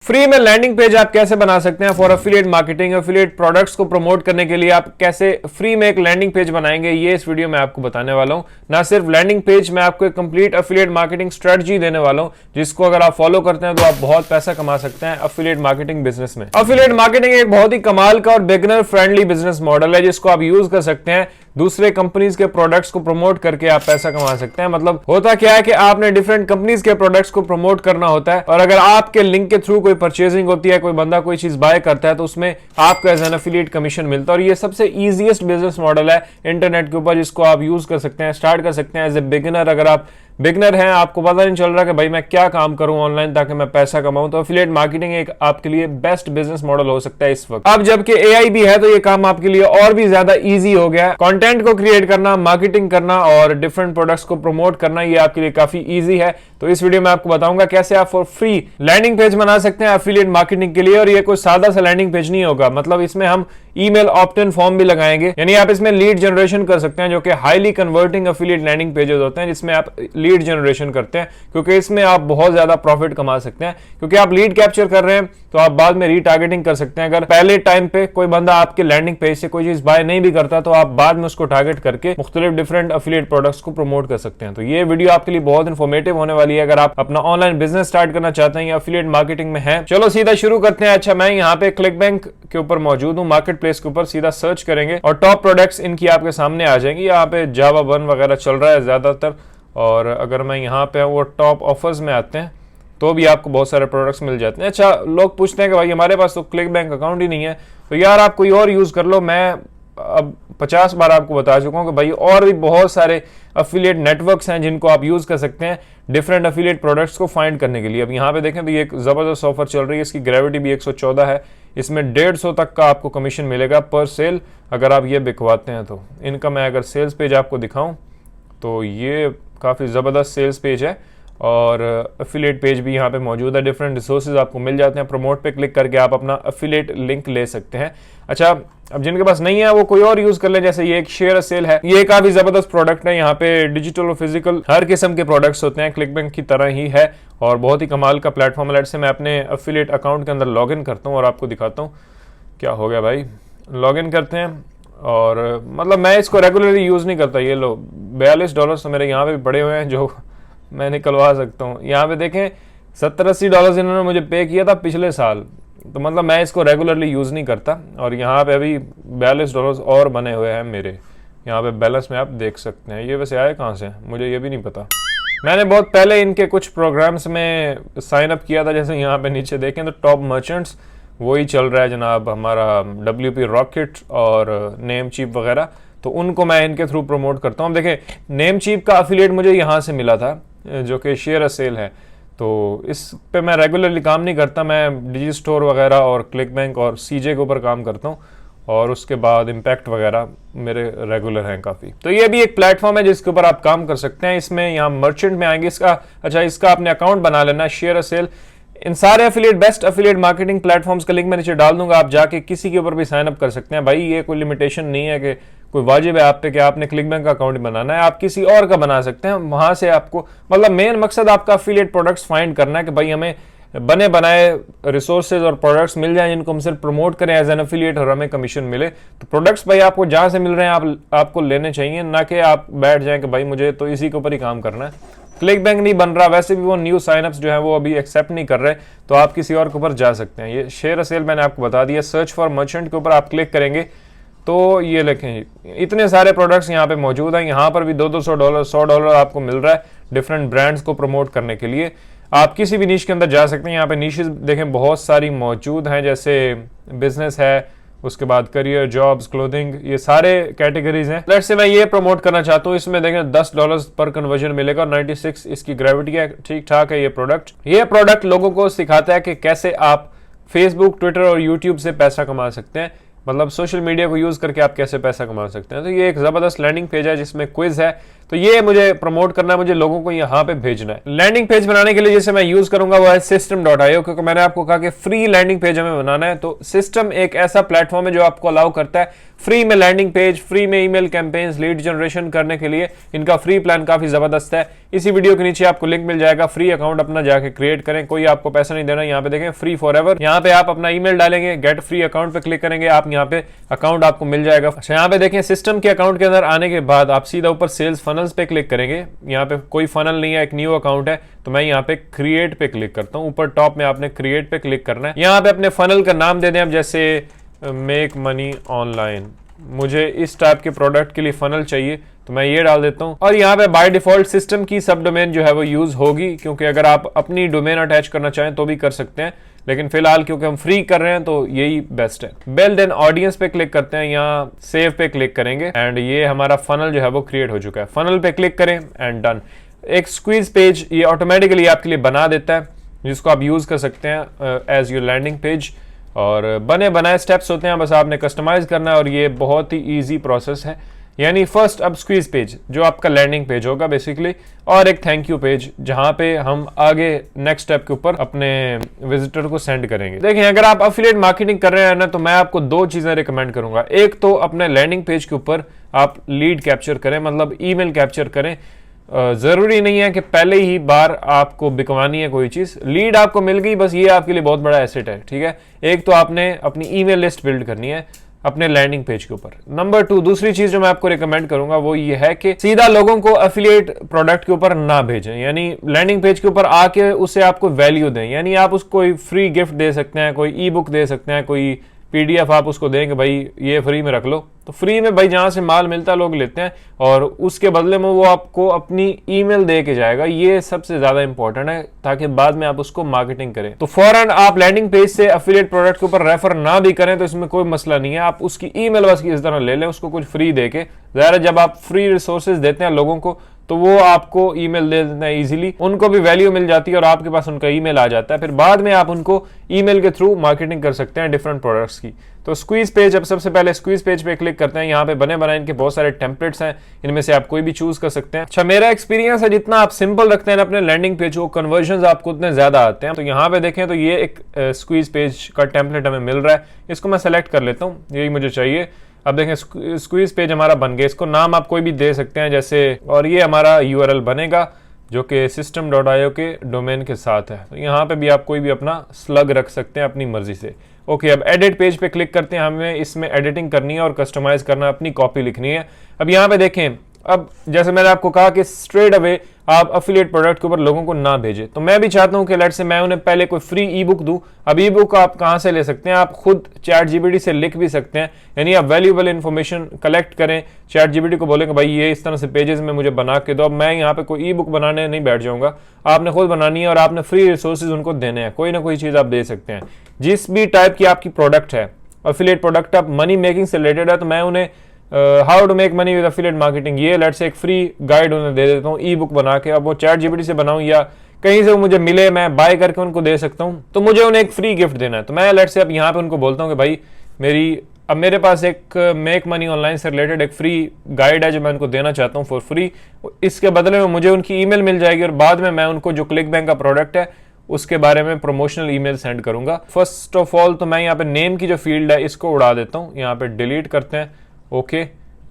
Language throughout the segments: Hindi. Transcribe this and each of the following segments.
फ्री में लैंडिंग पेज आप कैसे बना सकते हैं for affiliate marketing. Affiliate products को प्रमोट करने के लिए आप कैसे फ्री में एक लैंडिंग पेज बनाएंगे, ये इस वीडियो में आपको बताने वाला हूं। ना सिर्फ लैंडिंग पेज, मैं आपको एक कंप्लीट एफिलिएट मार्केटिंग स्ट्रेटजी देने वाला हूं, जिसको अगर आप फॉलो करते हैं तो आप बहुत पैसा कमा सकते हैं एफिलिएट मार्केटिंग बिजनेस में। एफिलिएट मार्केटिंग एक बहुत ही कमाल का और बिगिनर फ्रेंडली बिजनेस मॉडल है, जिसको आप यूज कर सकते हैं दूसरे कंपनीज के प्रोडक्ट्स को प्रमोट करके आप पैसा कमा सकते हैं। मतलब होता क्या है कि आपने डिफरेंट कंपनीज के प्रोडक्ट्स को प्रमोट करना होता है, और अगर आपके लिंक के थ्रू कोई परचेजिंग होती है, कोई बंदा कोई चीज बाय करता है, तो उसमें आपको एज एन एफिलिएट कमीशन मिलता है। और ये सबसे इजीएस्ट बिजनेस मॉडल है इंटरनेट के ऊपर, जिसको आप यूज कर सकते हैं, स्टार्ट कर सकते हैं एज ए बिगिनर। अगर आप बिगनर हैं, आपको पता नहीं चल रहा कि भाई मैं क्या काम करूं ऑनलाइन ताकि मैं पैसा कमाऊं, तो एफिलिएट मार्केटिंग एक आपके लिए बेस्ट बिजनेस मॉडल हो सकता है इस वक्त। अब जबकि एआई भी है तो ये काम आपके लिए और भी ज्यादा इजी हो गया है। कंटेंट को क्रिएट करना, मार्केटिंग करना और डिफरेंट प्रोडक्ट्स को प्रमोट करना, ये आपके लिए काफी इजी है। तो इस वीडियो में आपको बताऊंगा कैसे आप फॉर फ्री लैंडिंग पेज बना सकते हैं एफिलिएट मार्केटिंग के लिए। और ये कोई सादा सा लैंडिंग पेज नहीं होगा, मतलब इसमें हम ईमेल ऑप्ट इन फॉर्म भी लगाएंगे, यानी आप इसमें लीड जनरेशन कर सकते हैं, जो कि highly converting affiliate landing pages होते हैं, जिसमें आप लीड जनरेशन करते हैं, क्योंकि इसमें आप बहुत ज्यादा प्रॉफिट कमा सकते हैं। क्योंकि आप लीड कैप्चर कर रहे हैं तो आप बाद में रीटारगेटिंग कर सकते हैं। अगर पहले टाइम पे कोई बंदा आपके लैंडिंग पेज से कोई चीज बाय नहीं भी करता, तो आप बाद में उसको टारगेट करके मुख्तलिफ डिफरेंट एफिलिएट प्रोडक्ट्स को प्रमोट कर सकते हैं। तो ये वीडियो आपके लिए बहुत इंफॉर्मेटिव होने वाली है अगर आप अपना ऑनलाइन बिजनेस स्टार्ट करना चाहते हैं या एफिलिएट मार्केटिंग में है। चलो सीधा शुरू करते हैं। अच्छा, मैं यहाँ पे क्लिकबैंक के ऊपर मौजूद हूँ, मार्केट प्लेस के ऊपर सीधा सर्च करेंगे और टॉप प्रोडक्ट्स इनकी आपके सामने आ जाएंगी। यहाँ पे जावा 1 वगैरह चल रहा है ज्यादातर, और अगर मैं यहाँ पे वो टॉप ऑफर्स में आते हैं तो भी आपको बहुत सारे प्रोडक्ट्स मिल जाते हैं। अच्छा, लोग पूछते हैं कि भाई हमारे पास तो क्लिकबैंक अकाउंट ही नहीं है, तो यार आप कोई और यूज कर लो। मैं अब 50 बार आपको बता चुका हूं कि भाई और भी बहुत सारे एफिलिएट नेटवर्क्स हैं जिनको आप यूज कर सकते हैं डिफरेंट एफिलिएट प्रोडक्ट्स को फाइंड करने के लिए। अब यहाँ पे देखें तो ये एक जबरदस्त ऑफर चल रही है, इसकी ग्रेविटी भी 114 है। इसमें 150 तक का आपको कमीशन मिलेगा पर सेल, अगर आप ये बिकवाते हैं तो। इनका मैं अगर सेल्स पेज आपको दिखाऊं तो ये काफ़ी ज़बरदस्त सेल्स पेज है, और एफिलिएट पेज भी यहाँ पे मौजूद है। डिफरेंट रिसोर्सेज आपको मिल जाते हैं, प्रमोट पे क्लिक करके आप अपना एफिलिएट लिंक ले सकते हैं। अच्छा, अब जिनके पास नहीं है वो कोई और यूज कर ले, जैसे ये एक शेयर सेल है, ये काफी जबरदस्त प्रोडक्ट है। यहाँ पे डिजिटल और फिजिकल हर किस्म के प्रोडक्ट्स होते हैं, क्लिकबैंक की तरह ही है और बहुत ही कमाल का प्लेटफॉर्म है। से मैं अपने एफिलिएट अकाउंट के अंदर लॉग इन करता हूँ और आपको दिखाता हूँ क्या हो गया। भाई लॉग इन करते हैं, और मतलब मैं इसको रेगुलरली यूज नहीं करता। ये लो $42 तो मेरे यहाँ पे भी पड़े हुए हैं जो मैं निकलवा सकता हूँ। यहाँ पे देखें $70-80 इन्होंने मुझे पे किया था पिछले साल, तो मतलब मैं इसको रेगुलरली यूज़ नहीं करता। और यहाँ पे अभी $42 और बने हुए हैं मेरे, यहाँ पे बैलेंस में आप देख सकते हैं। ये वैसे आए कहाँ से मुझे ये भी नहीं पता। मैंने बहुत पहले इनके कुछ प्रोग्राम्स में साइन अप किया था, जैसे यहाँ पे नीचे देखें तो टॉप मर्चेंट्स वही चल रहा है जनाब, हमारा WP रॉकेट और नेम चीप वगैरह, तो उनको मैं इनके थ्रू प्रमोट करता हूँ। देखें नेम चीप का अफिलिएट मुझे यहाँ से मिला था, जो कि शेयर सेल है, तो इस पे मैं रेगुलरली काम नहीं करता। मैं डिजी स्टोर वगैरह और क्लिकबैंक और सीजे के ऊपर काम करता हूँ, और उसके बाद इम्पैक्ट वगैरह मेरे रेगुलर हैं काफ़ी। तो ये भी एक प्लेटफॉर्म है जिसके ऊपर आप काम कर सकते हैं। इसमें यहाँ मर्चेंट में आएंगे, इसका आपने अकाउंट बना लेना है, शेयर सेल। इन सारे affiliate best affiliate marketing platforms का लिंक मैं नीचे डाल दूंगा, आप जाके किसी के ऊपर भी साइन अप कर सकते हैं। भाई ये कोई लिमिटेशन नहीं है कि कोई वाजिब है आप पे कि आपने क्लिकबैंक का अकाउंट बनाना है, आप किसी और का बना सकते हैं। वहां से आपको मतलब मेन मकसद आपका एफिलिएट प्रोडक्ट्स फाइंड करना है कि भाई हमें बने बनाए रिसोर्सेज और प्रोडक्ट्स मिल जाएं जिनको हम सिर्फ प्रमोट करें एज एन एफिलिएट और हमें कमीशन मिले। तो प्रोडक्ट्स भाई आपको जहां से मिल रहे हैं आपको लेने चाहिए, ना कि आप बैठ जाएं कि भाई मुझे तो इसी के ऊपर ही काम करना है। क्लिकबैंक नहीं बन रहा, वैसे भी वो न्यू साइनअप्स जो है वो अभी एक्सेप्ट नहीं कर रहे, तो आप किसी और के ऊपर जा सकते हैं। ये शेयर सेल मैंने आपको बता दिया। सर्च फॉर मर्चेंट के ऊपर आप क्लिक करेंगे तो ये लिखें इतने सारे प्रोडक्ट्स यहाँ पे मौजूद हैं। यहाँ पर भी $200 $100 आपको मिल रहा है डिफरेंट ब्रांड्स को प्रमोट करने के लिए। आप किसी भी नीश के अंदर जा सकते हैं। यहाँ पे नीशेस देखें बहुत सारी मौजूद हैं, जैसे बिजनेस है, उसके बाद करियर, जॉब्स, क्लोथिंग, ये सारे कैटेगरीज हैं। लेट्स से मैं ये प्रमोट करना चाहता हूँ, इसमें देखें $10 पर कन्वर्जन मिलेगा, 96 इसकी ग्रेविटी है, ठीक ठाक है। ये प्रोडक्ट लोगों को सिखाता है कि कैसे आप फेसबुक, ट्विटर और यूट्यूब से पैसा कमा सकते हैं मतलब सोशल मीडिया को यूज करके आप कैसे पैसा कमा सकते हैं। तो ये एक जबरदस्त लैंडिंग पेज है जिसमें क्विज है, तो ये मुझे प्रमोट करना है, मुझे लोगों को यहाँ पे भेजना है। लैंडिंग पेज बनाने के लिए जैसे मैं यूज करूंगा वो है system.io, क्योंकि मैंने आपको कहा कि फ्री लैंडिंग पेज हमें बनाना है। तो सिस्टम एक ऐसा प्लेटफॉर्म है जो आपको अलाउ करता है फ्री में लैंडिंग पेज, फ्री में ईमेल कैंपेन्स, लीड जनरेशन करने के लिए। इनका फ्री प्लान काफी जबरदस्त है। इसी वीडियो के नीचे आपको लिंक मिल जाएगा, फ्री अकाउंट अपना जाके क्रिएट करें, कोई आपको पैसा नहीं देना। यहाँ पे देखें फ्री फॉर एवर, यहाँ पे आप अपना ईमेल डालेंगे, गेट फ्री अकाउंट पे क्लिक करेंगे, आप यहाँ पे अकाउंट आपको मिल जाएगा। अच्छा, यहाँ पे देखें सिस्टम के अकाउंट के अंदर आने के बाद आप सीधा ऊपर सेल्स फनल्स पे क्लिक करेंगे। यहाँ पे कोई फनल नहीं है, एक न्यू अकाउंट है, तो मैं यहाँ पे क्रिएट पे क्लिक करता हूँ। ऊपर टॉप में आपने क्रिएट पे क्लिक करना है। यहाँ पे अपने फनल का नाम दे दें आप, जैसे मेक मनी ऑनलाइन। मुझे इस टाइप के प्रोडक्ट के लिए फनल चाहिए तो मैं ये डाल देता हूँ। और यहाँ पे बाय डिफॉल्ट सिस्टम की सब डोमेन जो है वो यूज होगी, क्योंकि अगर आप अपनी डोमेन अटैच करना चाहें तो भी कर सकते हैं, लेकिन फिलहाल क्योंकि हम फ्री कर रहे हैं तो यही बेस्ट है। बिल्ड एन ऑडियंस पे क्लिक करते हैं, यहाँ सेव पे क्लिक करेंगे एंड ये हमारा फनल जो है वो क्रिएट हो चुका है। फनल पे क्लिक करें एंड डन। एक स्क्वीज पेज ये ऑटोमेटिकली आपके लिए बना देता है, जिसको आप यूज कर सकते हैं एज योर लैंडिंग पेज। और बने बनाए स्टेप्स होते हैं, बस आपने कस्टमाइज करना है और ये बहुत ही इजी प्रोसेस है। यानी फर्स्ट अब स्क्वीज पेज जो आपका लैंडिंग पेज होगा बेसिकली, और एक थैंक यू पेज जहां पे हम आगे नेक्स्ट स्टेप के ऊपर अपने विजिटर को सेंड करेंगे। देखिए, अगर आप एफिलिएट मार्केटिंग कर रहे हैं ना, तो मैं आपको दो चीजें रिकमेंड करूंगा। एक तो अपने लैंडिंग पेज के ऊपर आप लीड कैप्चर करें, मतलब ईमेल कैप्चर करें। जरूरी नहीं है कि पहले ही बार आपको बिकवानी है कोई चीज, लीड आपको मिल गई बस, ये आपके लिए बहुत बड़ा एसेट है। ठीक है, एक तो आपने अपनी ईमेल लिस्ट बिल्ड करनी है अपने लैंडिंग पेज के ऊपर। नंबर 2, दूसरी चीज जो मैं आपको रिकमेंड करूंगा वो ये है कि सीधा लोगों को एफिलिएट प्रोडक्ट के ऊपर ना भेजें, यानी लैंडिंग पेज के ऊपर आके उससे आपको वैल्यू दें। यानी आप उसको कोई फ्री गिफ्ट दे सकते हैं, कोई ई बुक दे सकते हैं, कोई पीडीएफ आप उसको देंगे भाई ये फ्री में रख लो, तो फ्री में भाई जहां से माल मिलता है लोग लेते हैं, और उसके बदले में वो आपको अपनी ईमेल दे के जाएगा। ये सबसे ज्यादा इंपॉर्टेंट है, ताकि बाद में आप उसको मार्केटिंग करें। तो फौरन आप लैंडिंग पेज से एफिलिएट प्रोडक्ट के ऊपर रेफर ना भी करें तो इसमें कोई मसला नहीं है, आप उसकी ईमेल बस इस तरह ले लें, उसको कुछ फ्री दे के। ज़ाहिर है जब आप फ्री रिसोर्सेज देते हैं लोगों को तो वो आपको ईमेल दे देते हैं इजीली, उनको भी वैल्यू मिल जाती है और आपके पास उनका ईमेल आ जाता है। फिर बाद में आप उनको ईमेल के थ्रू मार्केटिंग कर सकते हैं डिफरेंट प्रोडक्ट्स की। तो स्क्वीज पेज, अब सबसे पहले स्क्वीज पेज पे क्लिक करते हैं। यहाँ पे बने बनाए इनके बहुत सारे टेम्पलेट्स हैं, इनमें से आप कोई भी चूज कर सकते हैं। अच्छा, मेरा एक्सपीरियंस है जितना आप सिंपल रखते हैं अपने लैंडिंग पेज को, कन्वर्जन आपको उतने ज्यादा आते हैं। तो यहाँ पे देखें तो ये एक स्क्वीज पेज का टेम्पलेट हमें मिल रहा है, इसको मैं सेलेक्ट कर लेता हूँ, यही मुझे चाहिए। अब देखें स्क्वीज पेज हमारा बन गया, इसको नाम आप कोई भी दे सकते हैं जैसे, और ये हमारा यूआरएल बनेगा जो कि system.io के डोमेन के साथ है। तो यहाँ पे भी आप कोई भी अपना स्लग रख सकते हैं अपनी मर्जी से। ओके, अब एडिट पेज पे क्लिक करते हैं, हमें इसमें एडिटिंग करनी है और कस्टमाइज करना, अपनी कॉपी लिखनी है। अब यहाँ पे देखें, अब जैसे मैंने आपको कहा कि स्ट्रेट अवे आप एफिलिएट प्रोडक्ट के ऊपर लोगों को ना भेजें, तो मैं भी चाहता हूं कि लेट से मैं उन्हें पहले कोई फ्री ई बुक दूं। अब ई बुक आप कहां से ले सकते हैं, आप खुद चैट जीपीटी से लिख भी सकते हैं, यानी आप वैल्यूएबल इंफॉर्मेशन कलेक्ट करें, चैट जीपीटी को बोलेंगे भाई ये इस तरह से पेजेस में मुझे बना के दो। अब मैं यहाँ पे कोई ई बुक बनाने नहीं बैठ जाऊंगा, आपने खुद बनानी है और आपने फ्री रिसोर्सेज उनको देने हैं, कोई ना कोई चीज आप दे सकते हैं। जिस भी टाइप की आपकी प्रोडक्ट है, एफिलिएट प्रोडक्ट आप मनी मेकिंग से रिलेटेड है, तो मैं उन्हें how to make money with affiliate marketing, ये लेट्स से एक फ्री गाइड उन्हें दे देता हूँ ई बुक बना के। अब वो चैट जीपीटी से बनाऊं या कहीं से वो मुझे मिले, मैं बाय करके उनको दे सकता हूँ, तो मुझे उन्हें एक फ्री गिफ्ट देना है। तो मैं लेट्स से अब यहाँ पे उनको बोलता हूँ कि भाई अब मेरे पास एक मेक मनी ऑनलाइन से रिलेटेड एक फ्री गाइड है जो मैं उनको देना चाहता हूँ फॉर फ्री। इसके बदले में मुझे उनकी ईमेल मिल जाएगी और बाद में मैं उनको जो क्लिक बैंक का प्रोडक्ट है उसके बारे में प्रमोशनल ईमेल सेंड करूंगा। फर्स्ट ऑफ ऑल तो मैं यहाँ पे नेम की जो फील्ड है इसको उड़ा देता हूँ, यहाँ पे डिलीट करते हैं। ओके,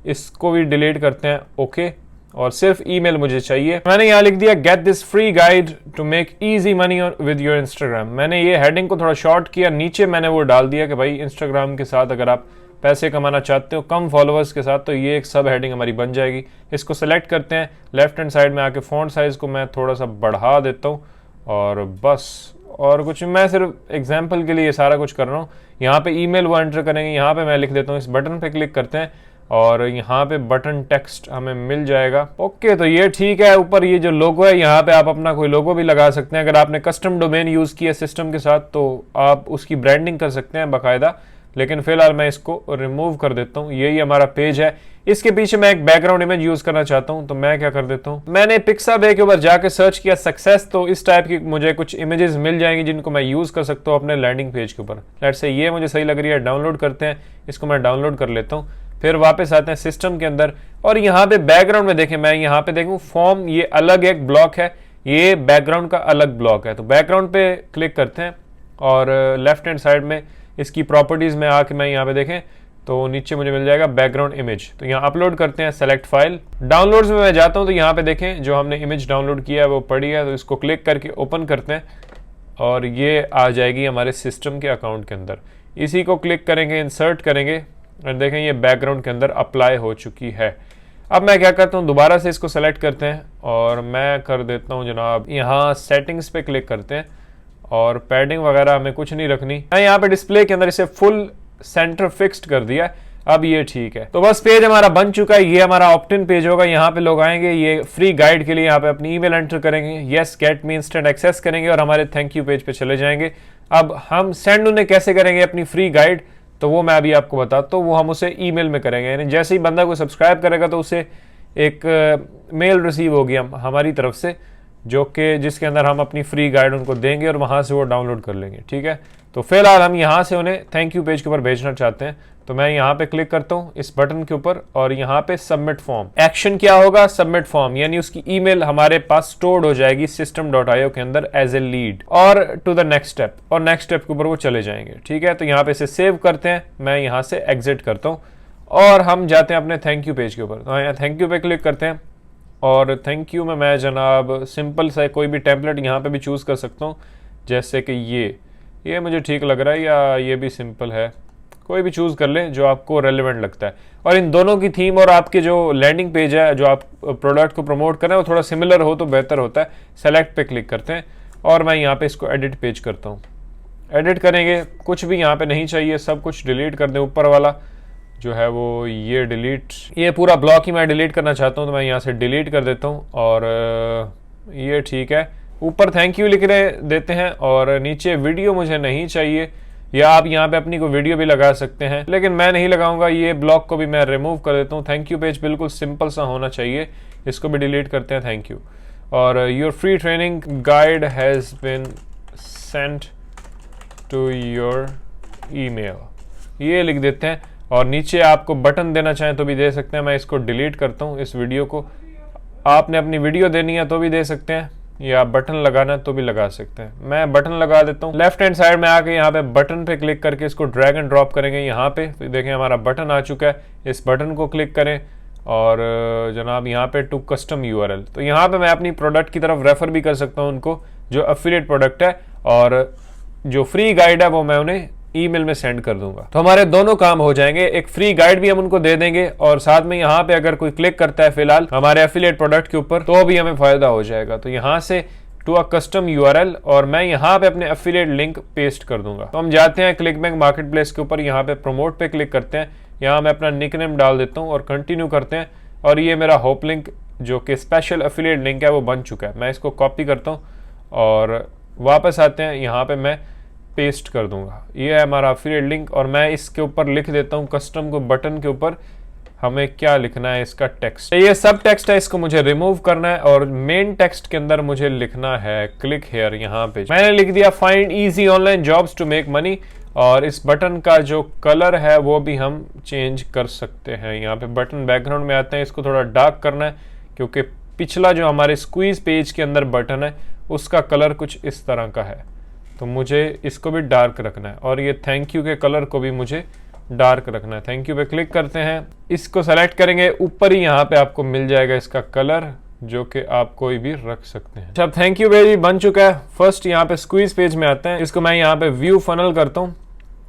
इसको भी डिलीट करते हैं। ओके, और सिर्फ ईमेल मुझे चाहिए। मैंने यहाँ लिख दिया get this free guide to make easy money with your Instagram. मैंने ये हेडिंग को थोड़ा शॉर्ट किया, नीचे मैंने वो डाल दिया कि भाई इंस्टाग्राम के साथ अगर आप पैसे कमाना चाहते हो कम फॉलोअर्स के साथ, तो ये एक सब हेडिंग हमारी बन जाएगी। इसको सेलेक्ट करते हैं, लेफ्ट हैंड साइड में आके फॉन्ट साइज को मैं थोड़ा सा बढ़ा देता हूँ और बस, और कुछ मैं सिर्फ एग्जाम्पल के लिए ये सारा कुछ कर रहा हूँ। यहाँ पे ईमेल वो एंटर करेंगे, यहाँ पे मैं लिख देता हूँ, इस बटन पे क्लिक करते हैं और यहाँ पे बटन टेक्स्ट हमें मिल जाएगा। ओके, तो ये ठीक है। ऊपर ये जो लोगो है यहाँ पे आप अपना कोई लोगो भी लगा सकते हैं। अगर आपने कस्टम डोमेन यूज किया सिस्टम के साथ तो आप उसकी ब्रांडिंग कर सकते हैं बाकायदा, लेकिन फिलहाल मैं इसको रिमूव कर देता हूँ। यही हमारा पेज है। इसके पीछे मैं एक बैकग्राउंड इमेज यूज करना चाहता हूँ, तो मैं क्या कर देता हूँ, मैंने पिक्साबे के ऊपर जाके सर्च किया सक्सेस, तो इस टाइप की मुझे कुछ इमेजेस मिल जाएंगी जिनको मैं यूज कर सकता हूँ अपने लैंडिंग पेज के ऊपर। लेट्स से ये मुझे सही लग रही है, डाउनलोड करते हैं, इसको मैं डाउनलोड कर लेता हूँ। फिर वापस आते हैं सिस्टम के अंदर और यहाँ पे बैकग्राउंड में देखें, मैं यहाँ पे देखूँ फॉर्म, ये अलग एक ब्लॉक है, ये बैकग्राउंड का अलग ब्लॉक है। तो बैकग्राउंड पे क्लिक करते हैं और लेफ्ट हैंड साइड में इसकी प्रॉपर्टीज में आके मैं यहाँ पे देखें तो नीचे मुझे मिल जाएगा बैकग्राउंड इमेज। तो यहाँ अपलोड करते हैं, सेलेक्ट फाइल, डाउनलोड्स में मैं जाता हूँ तो यहाँ पे देखें जो हमने इमेज डाउनलोड किया है वो पड़ी है। तो इसको क्लिक करके ओपन करते हैं और ये आ जाएगी हमारे सिस्टम के अकाउंट के अंदर। इसी को क्लिक करेंगे, इंसर्ट करेंगे और देखें ये बैकग्राउंड के अंदर अप्लाई हो चुकी है। अब मैं क्या करता हूँ, दोबारा से इसको सेलेक्ट करते हैं और मैं कर देता हूँ जनाब, यहाँ सेटिंग्स पे क्लिक करते हैं और पैडिंग वगैरह हमें कुछ नहीं रखनी। मैं यहाँ पे डिस्प्ले के अंदर इसे फुल सेंटर फिक्स्ड कर दिया, अब ये ठीक है। तो बस पेज हमारा बन चुका है। ये हमारा ऑप्ट इन पेज होगा। यहाँ पे लोग आएंगे, ये फ्री गाइड के लिए यहाँ पे अपनी ईमेल एंटर करेंगे, yes get me instant access करेंगे और हमारे थैंक यू पेज पे चले जाएंगे। अब हम सेंड उन्हें कैसे करेंगे अपनी फ्री गाइड, तो वो मैं अभी आपको बताता हूँ। वो हम उसे ईमेल में करेंगे, यानी जैसे ही बंदा को सब्सक्राइब करेगा तो उसे एक मेल रिसीव होगी हमारी तरफ से, जो कि जिसके अंदर हम अपनी फ्री गाइड उनको देंगे और वहाँ से वो डाउनलोड कर लेंगे। ठीक है, तो फिलहाल हम यहाँ से उन्हें थैंक यू पेज के ऊपर भेजना चाहते हैं। तो मैं यहाँ पे क्लिक करता हूँ इस बटन के ऊपर और यहाँ पे सबमिट फॉर्म। एक्शन क्या होगा, सबमिट फॉर्म, यानी उसकी ईमेल हमारे पास स्टोर्ड हो जाएगी system.io के अंदर एज ए लीड और टू द नेक्स्ट स्टेप, और नेक्स्ट स्टेप के ऊपर वो चले जाएंगे। ठीक है, तो यहाँ पे इसे सेव करते हैं, मैं यहाँ से एग्जिट करता हूँ और हम जाते हैं अपने थैंक यू पेज के ऊपर। तो यहाँ थैंक यू पे क्लिक करते हैं और थैंक यू में मैं जनाब सिंपल सा कोई भी टेम्पलेट यहाँ पे भी चूज़ कर सकता हूँ, जैसे कि ये मुझे ठीक लग रहा है, या ये भी सिंपल है, कोई भी चूज़ कर लें जो आपको रेलेवेंट लगता है। और इन दोनों की थीम और आपके जो लैंडिंग पेज है, जो आप प्रोडक्ट को प्रमोट कर रहे हैं, वो थोड़ा सिमिलर हो तो बेहतर होता है। सेलेक्ट पे क्लिक करते हैं और मैं यहाँ पे इसको एडिट पेज करता हूँ। एडिट करेंगे, कुछ भी यहाँ पे नहीं चाहिए, सब कुछ डिलीट कर दें। ऊपर वाला जो है वो ये डिलीट, ये पूरा ब्लॉक ही मैं डिलीट करना चाहता हूँ, तो मैं यहाँ से डिलीट कर देता हूँ और ये ठीक है। ऊपर थैंक यू लिख रहे देते हैं और नीचे वीडियो मुझे नहीं चाहिए, या आप यहाँ पे अपनी को वीडियो भी लगा सकते हैं, लेकिन मैं नहीं लगाऊंगा। ये ब्लॉक को भी मैं रिमूव कर देता हूँ। थैंक यू पेज बिल्कुल सिंपल सा होना चाहिए, इसको भी डिलीट करते हैं, थैंक यू। और your free training guide has been sent to your email, ये लिख देते हैं। और नीचे आपको बटन देना चाहें तो भी दे सकते हैं। मैं इसको डिलीट करता हूँ इस वीडियो को। आपने अपनी वीडियो देनी है तो भी दे सकते हैं, या बटन लगाना है तो भी लगा सकते हैं। मैं बटन लगा देता हूँ। लेफ्ट हैंड साइड में आके यहाँ पे बटन पे क्लिक करके इसको ड्रैग एंड ड्रॉप करेंगे यहाँ पे, तो देखें हमारा बटन आ चुका है। इस बटन को क्लिक करें और जनाब यहाँ पे टू कस्टम यूआरएल, तो यहाँ पे मैं अपनी प्रोडक्ट की तरफ रेफर भी कर सकता हूँ उनको, जो एफिलिएट प्रोडक्ट है, और जो फ्री गाइड है वो मैं उन्हें ईमेल में सेंड कर दूंगा। तो हमारे दोनों काम हो जाएंगे, एक फ्री गाइड भी हम उनको दे देंगे और साथ में यहाँ पे अगर कोई क्लिक करता है फिलहाल हमारे एफिलिएट प्रोडक्ट के ऊपर तो भी हमें फायदा हो जाएगा। तो यहाँ से टू अ कस्टम यूआरएल और मैं यहाँ पे अपने एफिलिएट लिंक पेस्ट कर दूंगा। तो हम जाते हैं क्लिकबैंक मार्केट प्लेस के ऊपर, यहाँ पे प्रमोट पे क्लिक करते हैं, यहाँ मैं अपना निकनेम डाल देता हूँ और कंटिन्यू करते हैं। और ये मेरा होप लिंक जो कि स्पेशल एफिलिएट लिंक है वो बन चुका है। मैं इसको कॉपी करता हूँ और वापस आते हैं, यहाँ पे मैं पेस्ट कर दूंगा। ये है हमारा एफिलिएट लिंक और मैं इसके ऊपर लिख देता हूँ कस्टम को बटन के ऊपर हमें क्या लिखना है, इसका टेक्स्ट। ये सब टेक्स्ट है, इसको मुझे रिमूव करना है और मेन टेक्स्ट के अंदर मुझे लिखना है क्लिक हेयर। यहाँ पे मैंने लिख दिया find easy online jobs to make money, और इस बटन का जो कलर है वो भी हम चेंज कर सकते हैं। यहाँ पे बटन बैकग्राउंड में आते हैं, इसको थोड़ा डार्क करना है क्योंकि पिछला जो हमारे स्क्वीज पेज के अंदर बटन है उसका कलर कुछ इस तरह का है, तो मुझे इसको भी डार्क रखना है। और ये थैंक यू के कलर को भी मुझे डार्क रखना है। थैंक यू पे क्लिक करते हैं, इसको सेलेक्ट करेंगे, ऊपर ही यहाँ पे आपको मिल जाएगा इसका कलर जो कि आप कोई भी रख सकते हैं। अब थैंक यू पेज बन चुका है। फर्स्ट यहाँ पे स्क्वीज पेज में आते हैं, इसको मैं यहाँ पे व्यू फनल करता हूँ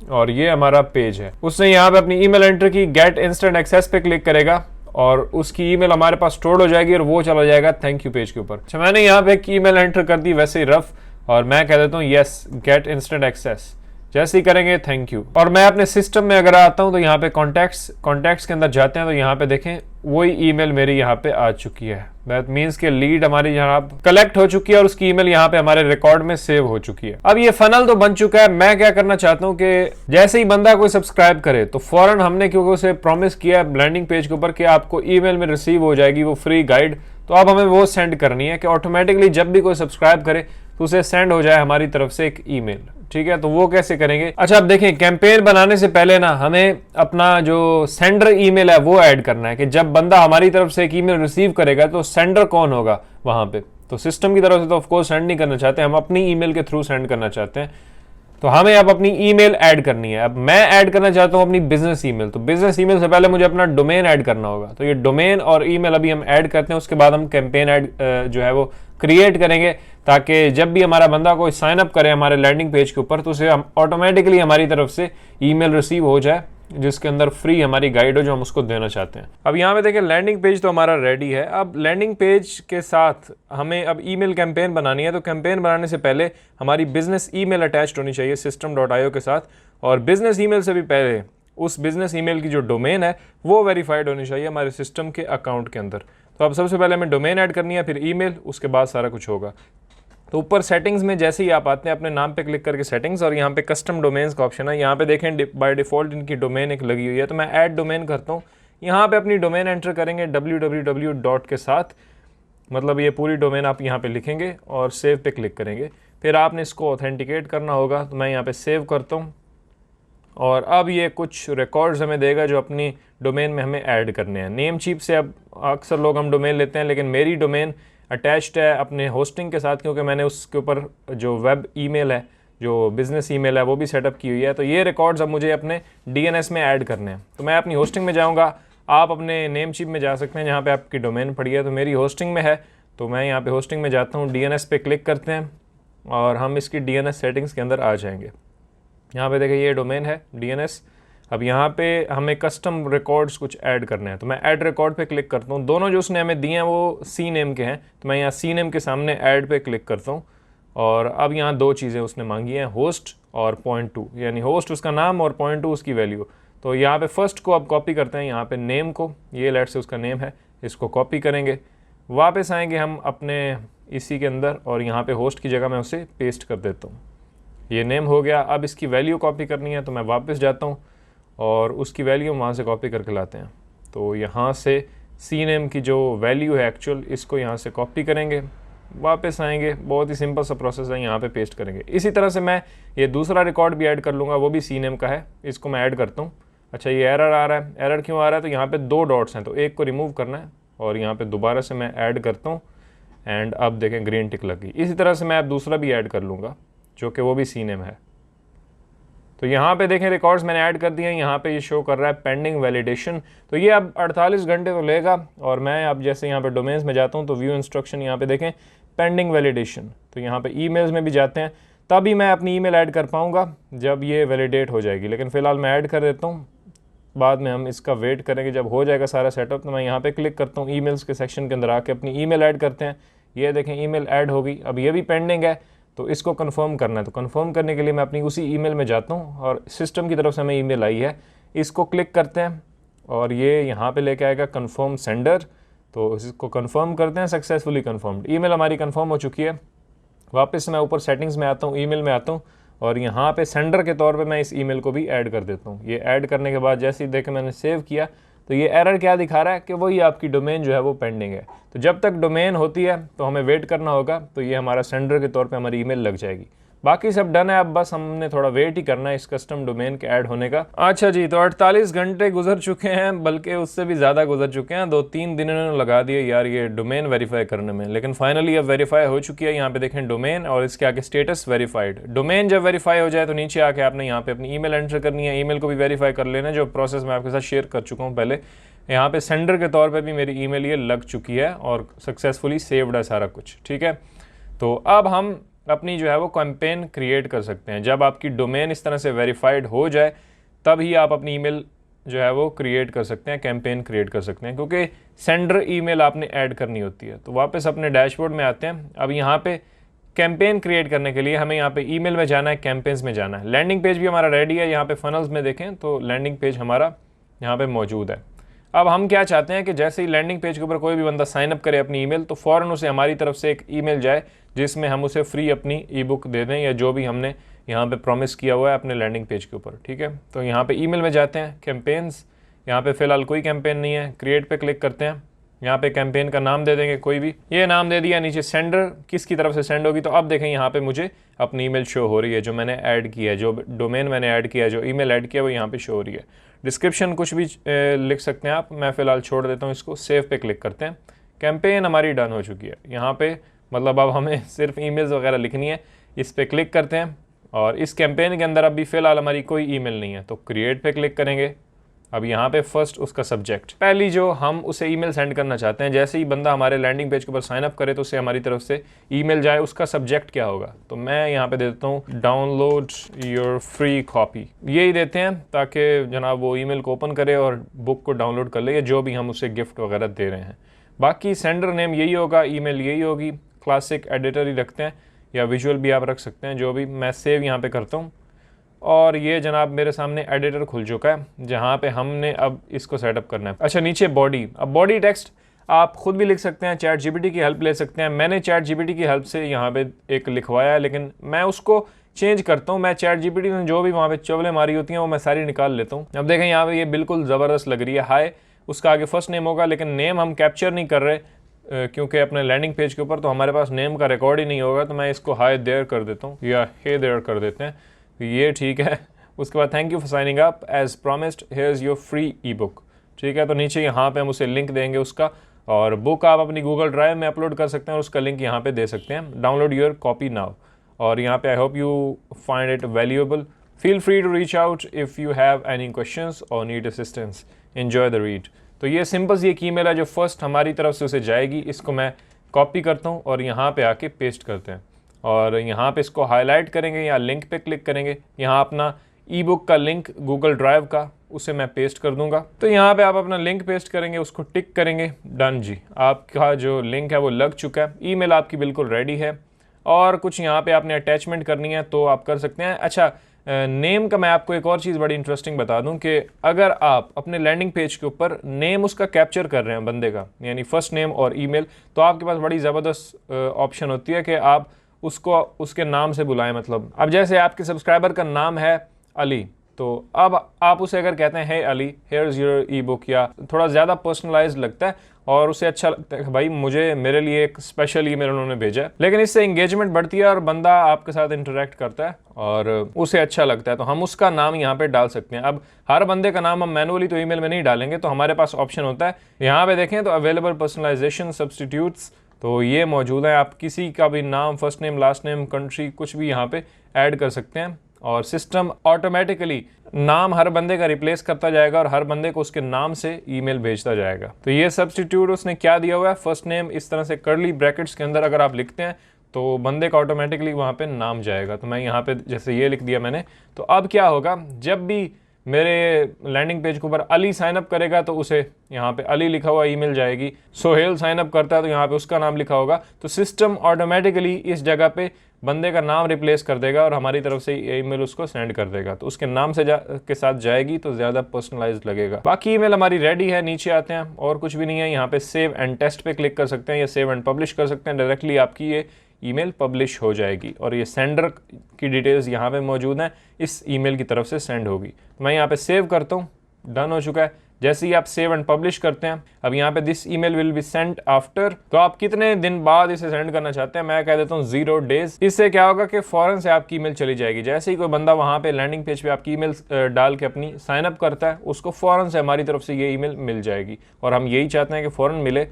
और ये हमारा पेज है। उसने यहाँ पे अपनी ईमेल एंटर की, गेट इंस्टेंट एक्सेस पे क्लिक करेगा और उसकी ईमेल हमारे पास स्टोर हो जाएगी और वो चला जाएगा थैंक यू पेज के ऊपर। अच्छा, मैंने यहाँ पे एक ईमेल एंटर कर दी वैसे ही रफ, और मैं कह देता हूँ यस गेट इंस्टेंट एक्सेस। जैसे ही करेंगे थैंक यू। और मैं अपने सिस्टम में अगर आता हूँ तो यहाँ पे कॉन्टैक्ट्स के अंदर जाते हैं तो यहाँ पे देखें वही ईमेल मेरी यहाँ पे आ चुकी है। दैट मींस के लीड हमारी यहाँ कलेक्ट हो चुकी है और उसकी ईमेल यहाँ पे हमारे रिकॉर्ड में सेव हो चुकी है। अब ये फनल तो बन चुका है। मैं क्या करना चाहता हूँ कि जैसे ही बंदा कोई सब्सक्राइब करे तो फौरन हमने क्योंकि उसे प्रॉमिस किया लैंडिंग पेज के ऊपर कि आपको ईमेल में रिसीव हो जाएगी वो फ्री गाइड, तो अब हमें वो सेंड करनी है कि ऑटोमेटिकली जब भी कोई सब्सक्राइब करे तो उसे सेंड हो जाए हमारी तरफ से एक ईमेल। ठीक है, तो वो कैसे करेंगे? अच्छा, अब देखें, कैंपेन बनाने से पहले ना हमें अपना जो सेंडर ईमेल है वो ऐड करना है कि जब बंदा हमारी तरफ से एक ईमेल रिसीव करेगा तो सेंडर कौन होगा वहां पे। तो सिस्टम की तरफ से तो ऑफकोर्स सेंड नहीं करना चाहते, हम अपनी ईमेल के थ्रू सेंड करना चाहते हैं। तो हमें अब अपनी ईमेल ऐड करनी है। अब मैं ऐड करना चाहता हूं अपनी बिजनेस ईमेल, तो बिजनेस ईमेल से पहले मुझे अपना डोमेन ऐड करना होगा। तो ये डोमेन और ईमेल अभी हम ऐड करते हैं, उसके बाद हम कैंपेन ऐड जो है वो क्रिएट करेंगे, ताकि जब भी हमारा बंदा कोई साइन अप करे हमारे लैंडिंग पेज के ऊपर तो उसे हम ऑटोमेटिकली हमारी तरफ से ईमेल रिसीव हो जाए जिसके अंदर फ्री हमारी गाइड हो जो हम उसको देना चाहते हैं। अब यहाँ पे देखिए लैंडिंग पेज तो हमारा रेडी है। अब लैंडिंग पेज के साथ हमें अब ईमेल कैंपेन बनानी है। तो कैंपेन बनाने से पहले हमारी बिजनेस ईमेल अटैच्ड होनी चाहिए system.io के साथ, और बिजनेस ईमेल से भी पहले उस बिजनेस ईमेल की जो डोमेन है वो वेरीफाइड होनी चाहिए हमारे सिस्टम के अकाउंट के अंदर। तो अब सबसे पहले हमें डोमेन ऐड करनी है, फिर ईमेल, उसके बाद सारा कुछ होगा। तो ऊपर सेटिंग्स में जैसे ही आप आते हैं अपने नाम पे क्लिक करके सेटिंग्स, और यहाँ पे कस्टम डोमेन्स का ऑप्शन है। यहाँ पे देखें बाय डिफॉल्ट इनकी डोमेन एक लगी हुई है, तो मैं ऐड डोमेन करता हूँ। यहाँ पे अपनी डोमेन एंटर करेंगे www. के साथ, मतलब ये पूरी डोमेन आप यहाँ पे लिखेंगे और सेव पे क्लिक करेंगे। फिर आपने इसको ऑथेंटिकेट करना होगा, तो मैं यहाँ पे सेव करता हूँ। और अब ये कुछ रिकॉर्ड्स हमें देगा जो अपनी डोमेन में हमें ऐड करने हैं। नेम चीप से अब अक्सर लोग हम डोमेन लेते हैं, लेकिन मेरी डोमेन अटैच्ड है अपने होस्टिंग के साथ, क्योंकि मैंने उसके ऊपर जो वेब ईमेल है, जो बिजनेस ईमेल है, वो भी सेटअप की हुई है। तो ये रिकॉर्ड्स अब मुझे अपने DNS में ऐड करने हैं। तो मैं अपनी होस्टिंग में जाऊँगा, आप अपने नेम चिप में जा सकते हैं जहाँ पे आपकी डोमेन पड़ी है। तो मेरी होस्टिंग में है, तो मैं यहाँ पे होस्टिंग में जाता हूँ, DNS पे क्लिक करते हैं और हम इसकी DNS सेटिंग्स के अंदर आ जाएंगे। यहाँ पे देखिए ये डोमेन है DNS। अब यहाँ पे हमें कस्टम रिकॉर्ड्स कुछ ऐड करने हैं, तो मैं ऐड रिकॉर्ड पे क्लिक करता हूँ। दोनों जो उसने हमें दिए हैं वो सी नेम के हैं, तो मैं यहाँ सी नेम के सामने ऐड पे क्लिक करता हूँ। और अब यहाँ दो चीज़ें उसने मांगी हैं, होस्ट और .2, यानी होस्ट उसका नाम और .2 उसकी वैल्यू। तो यहाँ पे फर्स्ट को अब कॉपी करते हैं, यहाँ पे नेम को, ये लेट से उसका नेम है, इसको कॉपी करेंगे। वापस आएंगे हम अपने इसी के अंदर और यहाँ पे होस्ट की जगह मैं उसे पेस्ट कर देता हूँ। ये नेम हो गया। अब इसकी वैल्यू कॉपी करनी है, तो मैं वापस जाता हूँ और उसकी वैल्यू वहाँ से कॉपी करके लाते हैं। तो यहाँ से सी नेम की जो वैल्यू है एक्चुअल, इसको यहाँ से कॉपी करेंगे, वापस आएंगे, बहुत ही सिंपल सा प्रोसेस है, यहाँ पे पेस्ट करेंगे। इसी तरह से मैं ये दूसरा रिकॉर्ड भी ऐड कर लूँगा, वो भी सी नेम का है, इसको मैं ऐड करता हूँ। अच्छा, ये एरर आ रहा है, एरर क्यों आ रहा है? तो यहाँ पे 2 डॉट्स हैं, तो एक को रिमूव करना है और यहाँ पे दोबारा से मैं ऐड करता हूँ एंड अब देखें ग्रीन टिक लगी। इसी तरह से मैं अब दूसरा भी ऐड कर लूँगा जो कि वो भी सी नेम है। तो यहाँ पे देखें रिकॉर्ड्स मैंने ऐड कर दिए हैं, यहाँ पे ये शो कर रहा है पेंडिंग वैलिडेशन। तो ये अब 48 घंटे तो लेगा। और मैं अब जैसे यहाँ पे डोमेन्स में जाता हूँ तो व्यू इंस्ट्रक्शन यहाँ पे देखें पेंडिंग वैलिडेशन। तो यहाँ पे ईमेल्स में भी जाते हैं, तभी मैं अपनी ईमेल ऐड कर पाऊँगा जब ये वैलिडेट हो जाएगी। लेकिन फ़िलहाल मैं ऐड कर देता हूँ, बाद में हम इसका वेट करेंगे जब हो जाएगा सारा सेटअप। तो मैं यहाँ पे क्लिक करता हूँ, ईमेल्स के सेक्शन के अंदर आके अपनी ईमेल ऐड करते हैं। ये देखें ईमेल ऐड होगी। अब ये भी पेंडिंग है, तो इसको कंफर्म करना है। तो कंफर्म करने के लिए मैं अपनी उसी ईमेल में जाता हूँ और सिस्टम की तरफ से हमें ईमेल आई है, इसको क्लिक करते हैं और ये यहाँ पे लेके आएगा कंफर्म सेंडर। तो इसको कंफर्म करते हैं, सक्सेसफुली कंफर्म्ड। ईमेल हमारी कंफर्म हो चुकी है। वापस मैं ऊपर सेटिंग्स में आता हूँ, ईमेल में आता हूँ और यहाँ पे सेंडर के तौर पे मैं इस ईमेल को भी ऐड कर देता हूँ। ये ऐड करने के बाद जैसे ही देखें मैंने सेव किया तो ये एरर क्या दिखा रहा है कि वही आपकी डोमेन जो है वो पेंडिंग है। तो जब तक डोमेन होती है तो हमें वेट करना होगा, तो ये हमारा सेंडर के तौर पे हमारी ईमेल लग जाएगी। बाकी सब डन है, अब बस हमने थोड़ा वेट ही करना है इस कस्टम डोमेन के ऐड होने का। अच्छा जी, तो 48 घंटे गुजर चुके हैं, बल्कि उससे भी ज़्यादा गुजर चुके हैं। 2-3 दिन इन्होंने लगा दिए यार ये डोमेन वेरीफाई करने में, लेकिन फाइनली अब वेरीफाई हो चुकी है। यहाँ पे देखें डोमेन और इसके आगे स्टेटस वेरीफाइड। डोमेन जब वेरीफाई हो जाए तो नीचे आके आपने यहाँ पे अपनी ईमेल एंटर करनी है, ईमेल को भी वेरीफाई कर लेना, जो प्रोसेस मैं आपके साथ शेयर कर चुका हूँ पहले। यहाँ पे सेंडर के तौर पे भी मेरी ईमेल ये लग चुकी है और सक्सेसफुली सेव्ड है सारा कुछ, ठीक है। तो अब हम अपनी जो है वो कैंपेन क्रिएट कर सकते हैं। जब आपकी डोमेन इस तरह से वेरीफाइड हो जाए तब ही आप अपनी ईमेल जो है वो क्रिएट कर सकते हैं, कैंपेन क्रिएट कर सकते हैं, क्योंकि सेंडर ईमेल आपने ऐड करनी होती है। तो वापस अपने डैशबोर्ड में आते हैं। अब यहाँ पे कैंपेन क्रिएट करने के लिए हमें यहाँ पे ईमेल में जाना है, कैंपेन्स में जाना है। लैंडिंग पेज भी हमारा रेडी है, यहाँ पे फनल्स में देखें तो लैंडिंग पेज हमारा यहाँ पे मौजूद है। अब हम क्या चाहते हैं कि जैसे ही लैंडिंग पेज के ऊपर कोई भी बंदा साइन अप करे अपनी ईमेल, तो फ़ौरन उसे हमारी तरफ से एक ईमेल जाए जिसमें हम उसे फ्री अपनी ई बुक दे दें या जो भी हमने यहाँ पे प्रॉमिस किया हुआ है अपने लैंडिंग पेज के ऊपर। ठीक है, तो यहाँ पे ईमेल में जाते हैं, कैंपेन्स, यहाँ पे फ़िलहाल कोई कैंपेन नहीं है, क्रिएट पे क्लिक करते हैं। यहाँ पे कैंपेन का नाम दे देंगे कोई भी, ये नाम दे दिया, नीचे सेंडर किसकी तरफ से सेंड होगी। तो अब देखें यहाँ पे मुझे अपनी ईमेल शो हो रही है जो मैंने ऐड किया है, जो डोमेन मैंने ऐड किया है, जो ईमेल ऐड किया है वो यहाँ पे शो हो रही है। डिस्क्रिप्शन कुछ भी लिख सकते हैं आप, मैं फ़िलहाल छोड़ देता हूँ इसको। सेव पे क्लिक करते हैं, कैंपेन हमारी डन हो चुकी है। यहाँ पे मतलब अब हमें सिर्फ ईमेल्स वगैरह लिखनी है, इस पर क्लिक करते हैं और इस कैंपेन के अंदर अभी फ़िलहाल हमारी कोई ईमेल नहीं है, तो क्रिएट पे क्लिक करेंगे। अब यहाँ पे फर्स्ट उसका सब्जेक्ट, पहली जो हम उसे ईमेल सेंड करना चाहते हैं, जैसे ही बंदा हमारे लैंडिंग पेज के ऊपर साइन अप करे तो उसे हमारी तरफ से ईमेल जाए, उसका सब्जेक्ट क्या होगा। तो मैं यहाँ पे दे देता हूँ डाउनलोड योर फ्री कॉपी, यही देते हैं ताकि जनाब वो ईमेल को ओपन करे और बुक को डाउनलोड कर ले या जो भी हम उसे गिफ्ट वगैरह दे रहे हैं। बाकी सेंडर नेम यही होगा, ईमेल यही होगी, क्लासिक एडिटर ही रखते हैं या विजुअल भी आप रख सकते हैं, जो भी। मैं सेव यहाँ पे करता हूँ और ये जनाब मेरे सामने एडिटर खुल चुका है जहाँ पे हमने अब इसको सेटअप करना है। अच्छा, नीचे बॉडी, अब बॉडी टेक्स्ट आप खुद भी लिख सकते हैं, चैट जीपीटी की हेल्प ले सकते हैं। मैंने चैट जीपीटी की हेल्प से यहाँ पे एक लिखवाया है, लेकिन मैं उसको चेंज करता हूँ। मैं चैट जीपीटी ने जो भी वहाँ पे चवलें मारी होती हैं वो मैं सारी निकाल लेता हूँ। अब देखें यहाँ पे ये बिल्कुल ज़बरदस्त लग रही है। हाय उसका आगे फर्स्ट नेम होगा, लेकिन नेम हम कैप्चर नहीं कर रहे क्योंकि अपने लैंडिंग पेज के ऊपर तो हमारे पास नेम का रिकॉर्ड ही नहीं होगा। तो मैं इसको हाय देयर कर देता हूँ या हे देयर कर देते हैं, ये ठीक है। उसके बाद thank you for signing up as promised, here is your free ebook. ठीक है, तो नीचे यहाँ पे हम उसे लिंक देंगे उसका, और बुक आप अपनी गूगल ड्राइव में अपलोड कर सकते हैं और उसका लिंक यहाँ पे दे सकते हैं। डाउनलोड योर कॉपी नाउ, और यहाँ पे I hope you find it valuable, feel free to reach out if you have any questions or need assistance, enjoy the read. तो ये सिंपल सी एक ईमेल है जो फर्स्ट हमारी तरफ से उसे जाएगी। इसको मैं कॉपी करता हूँ और यहाँ पे आके पेस्ट करते हैं, और यहाँ पे इसको हाईलाइट करेंगे या लिंक पे क्लिक करेंगे। यहाँ अपना ई बुक का लिंक गूगल ड्राइव का उसे मैं पेस्ट कर दूंगा। तो यहाँ पे आप अपना लिंक पेस्ट करेंगे, उसको टिक करेंगे, डन जी, आपका जो लिंक है वो लग चुका है। ईमेल आपकी बिल्कुल रेडी है, और कुछ यहाँ पे आपने अटैचमेंट करनी है तो आप कर सकते हैं। अच्छा, नेम का मैं आपको एक और चीज़ बड़ी इंटरेस्टिंग बता दूं कि अगर आप अपने लैंडिंग पेज के ऊपर नेम उसका कैप्चर कर रहे हैं बंदे का, यानी फर्स्ट नेम और ईमेल, तो आपके पास बड़ी ज़बरदस्त ऑप्शन होती है कि आप उसको उसके नाम से बुलाएं। मतलब अब जैसे आपके सब्सक्राइबर का नाम है अली, तो अब आप उसे अगर कहते हैं hey Ali here is your e book, या थोड़ा ज़्यादा पर्सनलाइज लगता है और उसे अच्छा लगता है भाई मुझे मेरे लिए एक स्पेशल ईमेल उन्होंने भेजा है, लेकिन इससे इंगेजमेंट बढ़ती है और बंदा आपके साथ इंटरेक्ट करता है और उसे अच्छा लगता है, तो हम उसका नाम यहाँ पे डाल सकते हैं। अब हर बंदे का नाम हम मैनुअली तो ईमेल में नहीं डालेंगे, तो हमारे पास ऑप्शन होता है यहाँ पे देखें तो अवेलेबल पर्सनलाइजेशन सब्सटीट्यूट्स, तो ये मौजूद है। आप किसी का भी नाम, first name, last name, country, कुछ भी यहाँ पे ऐड कर सकते हैं और सिस्टम ऑटोमेटिकली नाम हर बंदे का रिप्लेस करता जाएगा और हर बंदे को उसके नाम से ईमेल भेजता जाएगा। तो ये सब्सटीट्यूट उसने क्या दिया हुआ है, फर्स्ट नेम इस तरह से कर्ली ब्रैकेट्स के अंदर अगर आप लिखते हैं तो बंदे का ऑटोमेटिकली वहाँ पे नाम जाएगा। तो मैं यहाँ पे जैसे ये लिख दिया मैंने, तो अब क्या होगा, जब भी मेरे लैंडिंग पेज के ऊपर अली साइनअप करेगा तो उसे यहाँ पे अली लिखा हुआ ईमेल जाएगी। सोहेल साइनअप करता है तो यहाँ पे उसका नाम लिखा होगा, तो सिस्टम ऑटोमेटिकली इस जगह पे बंदे का नाम रिप्लेस कर देगा और हमारी तरफ से ईमेल उसको सेंड कर देगा, तो उसके नाम से के साथ जाएगी तो ज़्यादा पर्सनलाइज्ड लगेगा। बाकी ईमेल हमारी रेडी है, नीचे आते हैं और कुछ भी नहीं है। यहाँ पे सेव एंड टेस्ट पे क्लिक कर सकते हैं या सेव एंड पब्लिश कर सकते हैं, डायरेक्टली आपकी ये ईमेल पब्लिश हो जाएगी और ये सेंडर की डिटेल्स यहाँ पे मौजूद हैं, इस ईमेल की तरफ से सेंड होगी। तो मैं यहाँ पे सेव करता हूँ, डन हो चुका है। जैसे ही आप सेव एंड पब्लिश करते हैं, अब यहाँ पे this email will be sent after, तो आप कितने दिन बाद इसे सेंड करना चाहते हैं, मैं कह देता हूँ 0 days। इससे क्या होगा कि फौरन से आपकी ईमेल चली जाएगी। जैसे ही कोई बंदा वहाँ पे लैंडिंग पेज पे आपकी ईमेल डाल के अपनी साइन अप करता है, उसको फौरन से हमारी तरफ से ये ईमेल मिल जाएगी और हम यही चाहते हैं कि फौरन मिले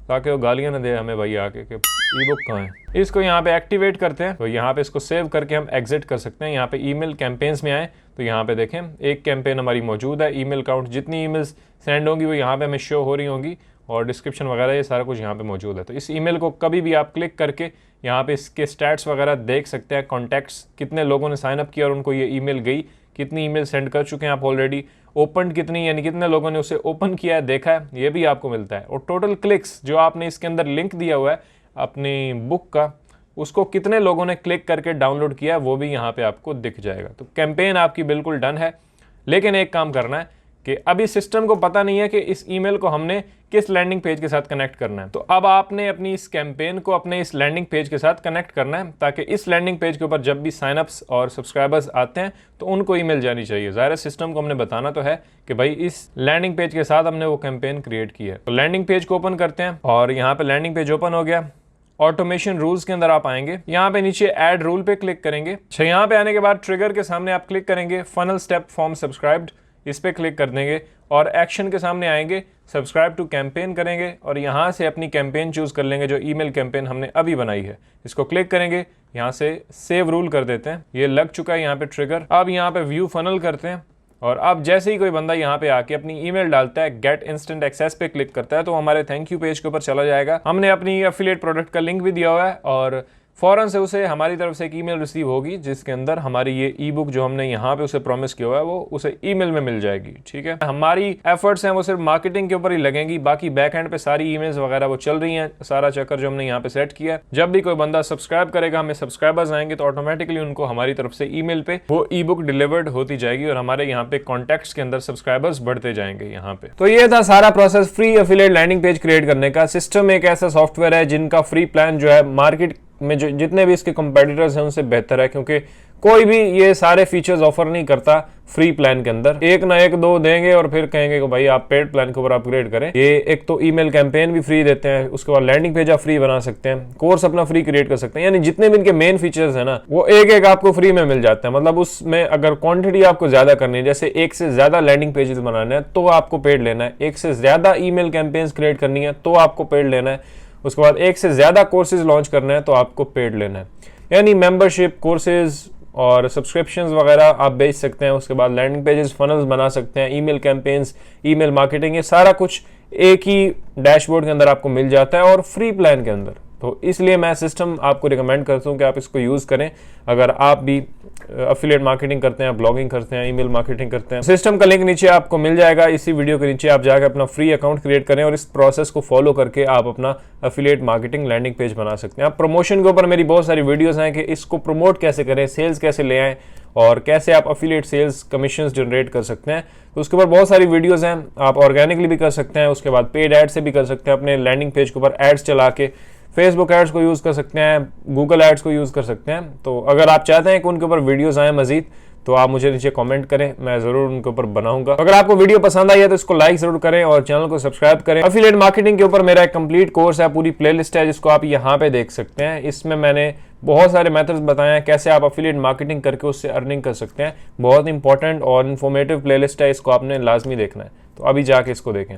ताकि वो गालियाँ ना दे हमें भाई आके कि ई बुक कहाँ है। इसको यहाँ पे एक्टिवेट करते हैं, तो यहाँ पे इसको सेव करके हम एग्जिट कर सकते हैं। यहाँ पे ईमेल कैंपेन्स में आए तो यहाँ पे देखें एक कैंपेन हमारी मौजूद है, ईमेल काउंट, जितनी ईमेल्स सेंड होंगी वो यहाँ पे हमें शो हो रही होंगी और डिस्क्रिप्शन वगैरह ये सारा कुछ यहाँ पे मौजूद है। तो इस ईमेल को कभी भी आप क्लिक करके यहाँ पे इसके स्टैट्स वगैरह देख सकते हैं, कॉन्टैक्ट्स, कितने लोगों ने साइन अप किया और उनको ये ईमेल गई, कितनी ईमेल सेंड कर चुके हैं आप ऑलरेडी, ओपन कितनी, यानी कितने लोगों ने उसे ओपन किया है, देखा है, ये भी आपको मिलता है। और टोटल क्लिक्स जो आपने इसके अंदर लिंक दिया हुआ है अपनी बुक का, उसको कितने लोगों ने क्लिक करके डाउनलोड किया है वो भी यहाँ पे आपको दिख जाएगा। तो कैंपेन आपकी बिल्कुल डन है, लेकिन एक काम करना है कि अभी सिस्टम को पता नहीं है कि इस ईमेल को हमने किस लैंडिंग पेज के साथ कनेक्ट करना है। तो अब आपने अपनी इस कैंपेन को अपने इस लैंडिंग पेज के साथ कनेक्ट करना है, ताकि इस लैंडिंग पेज के ऊपर जब भी साइनअप्स और सब्सक्राइबर्स आते हैं तो उनको ईमेल जानी चाहिए। ज़ाहिर सिस्टम को हमने बताना तो है कि भाई इस लैंडिंग पेज के साथ हमने वो कैंपेन क्रिएट की है। तो लैंडिंग पेज को ओपन करते हैं और यहाँ पे लैंडिंग पेज ओपन हो गया। ऑटोमेशन रूल्स के अंदर आप आएंगे, यहाँ पे नीचे ऐड रूल पे क्लिक करेंगे। अच्छा, यहाँ पे आने के बाद ट्रिगर के सामने आप क्लिक करेंगे फनल स्टेप फॉर्म सब्सक्राइब्ड, इस पे क्लिक कर देंगे और एक्शन के सामने आएंगे, सब्सक्राइब टू कैंपेन करेंगे और यहाँ से अपनी कैंपेन चूज कर लेंगे जो ईमेल कैंपेन हमने अभी बनाई है। इसको क्लिक करेंगे, यहाँ से सेव रूल कर देते हैं। ये लग चुका है यहाँ पे ट्रिगर। अब यहाँ पे व्यू फनल करते हैं और अब जैसे ही कोई बंदा यहाँ पे आके अपनी ईमेल डालता है, गेट इंस्टेंट एक्सेस पे क्लिक करता है तो हमारे थैंक यू पेज के ऊपर चला जाएगा। हमने अपनी एफिलिएट प्रोडक्ट का लिंक भी दिया हुआ है और फौरन से उसे हमारी तरफ से एक ईमेल रिसीव होगी जिसके अंदर हमारी ये ई बुक जो हमने यहाँ पे उसे प्रॉमिस किया हुआ है वो उसे ईमेल में मिल जाएगी। ठीक है, हमारी एफर्ट्स हैं वो सिर्फ मार्केटिंग के ऊपर ही लगेंगी, बाकी बैक एंड पे सारी ईमेल्स वगैरह वो चल रही हैं। सारा चक्कर जो हमने यहाँ पे सेट किया है, जब भी कोई बंदा सब्सक्राइब करेगा, हमें सब्सक्राइबर्स आएंगे तो ऑटोमेटिकली उनको हमारी तरफ से ईमेल पे वो ई बुक डिलीवर्ड होती जाएगी और हमारे यहाँ पे कॉन्टैक्ट्स के अंदर सब्सक्राइबर्स बढ़ते जाएंगे यहाँ पे। तो ये था सारा process free affiliate landing page create करने का। सिस्टम एक ऐसा सॉफ्टवेयर है जिनका फ्री प्लान जो है मार्केट में जो जितने भी इसके कंपेटिटर्स हैं उनसे बेहतर है, क्योंकि कोई भी ये सारे फीचर्स ऑफर नहीं करता फ्री प्लान के अंदर। एक ना एक दो देंगे और फिर कहेंगे कि भाई आप पेड प्लान के ऊपर अपग्रेड करें। ये एक तो ईमेल कैंपेन भी फ्री देते हैं, उसके बाद लैंडिंग पेज आप फ्री बना सकते हैं, कोर्स अपना फ्री क्रिएट कर सकते हैं, यानी जितने भी इनके मेन फीचर्स है ना वो एक एक आपको फ्री में मिल जाते हैं। मतलब उसमें अगर क्वांटिटी आपको ज्यादा करनी है, जैसे एक से ज्यादा लैंडिंग पेजेस बनाना है तो आपको पेड लेना है, एक से ज्यादा ईमेल कैंपेन्स क्रिएट करनी है तो आपको पेड लेना है, उसके बाद एक से ज्यादा कोर्सेज लॉन्च करना है तो आपको पेड लेना है। यानी मेंबरशिप, कोर्सेज और सब्सक्रिप्शंस वगैरह आप बेच सकते हैं। उसके बाद लैंडिंग पेजेस, फनल्स बना सकते हैं, ईमेल कैंपेन्स, ईमेल मार्केटिंग, ये सारा कुछ एक ही डैशबोर्ड के अंदर आपको मिल जाता है और फ्री प्लान के अंदर। तो इसलिए मैं सिस्टम आपको रिकमेंड करता हूँ कि आप इसको यूज़ करें अगर आप भी एफिलिएट मार्केटिंग करते हैं, ब्लॉगिंग करते हैं, ईमेल मार्केटिंग करते हैं। सिस्टम का लिंक नीचे आपको मिल जाएगा, इसी वीडियो के नीचे आप जाकर अपना फ्री अकाउंट क्रिएट करें और इस प्रोसेस को फॉलो करके आप अपना एफिलिएट मार्केटिंग लैंडिंग पेज बना सकते हैं। आप प्रमोशन के ऊपर मेरी बहुत सारी वीडियोस हैं कि इसको प्रमोट कैसे करें, सेल्स कैसे ले आएँ और कैसे आप एफिलिएट सेल्स कमीशंस जनरेट कर सकते हैं। तो उसके ऊपर बहुत सारी वीडियोस हैं, आप ऑर्गेनिकली भी कर सकते हैं, उसके बाद पेड एड से भी कर सकते हैं। अपने लैंडिंग पेज के ऊपर एड्स चला के फेसबुक एड्स को यूज़ कर सकते हैं, गूगल एड्स को यूज़ कर सकते हैं। तो अगर आप चाहते हैं कि उनके ऊपर वीडियोस आए मजीद तो आप मुझे नीचे कमेंट करें, मैं ज़रूर उनके ऊपर बनाऊंगा। अगर आपको वीडियो पसंद आई है तो इसको लाइक ज़रूर करें और चैनल को सब्सक्राइब करें। एफिलिएट मार्केटिंग के ऊपर मेरा एक कंप्लीट कोर्स है, पूरी प्लेलिस्ट है जिसको आप यहाँ पे देख सकते हैं। इसमें मैंने बहुत सारे मेथड्स बताए हैं कैसे आप एफिलिएट मार्केटिंग करके उससे अर्निंग कर सकते हैं। बहुत इंपॉर्टेंट और इन्फॉर्मेटिव प्लेलिस्ट है, इसको आपने लाजमी देखना है। तो अभी जाके इसको देखें।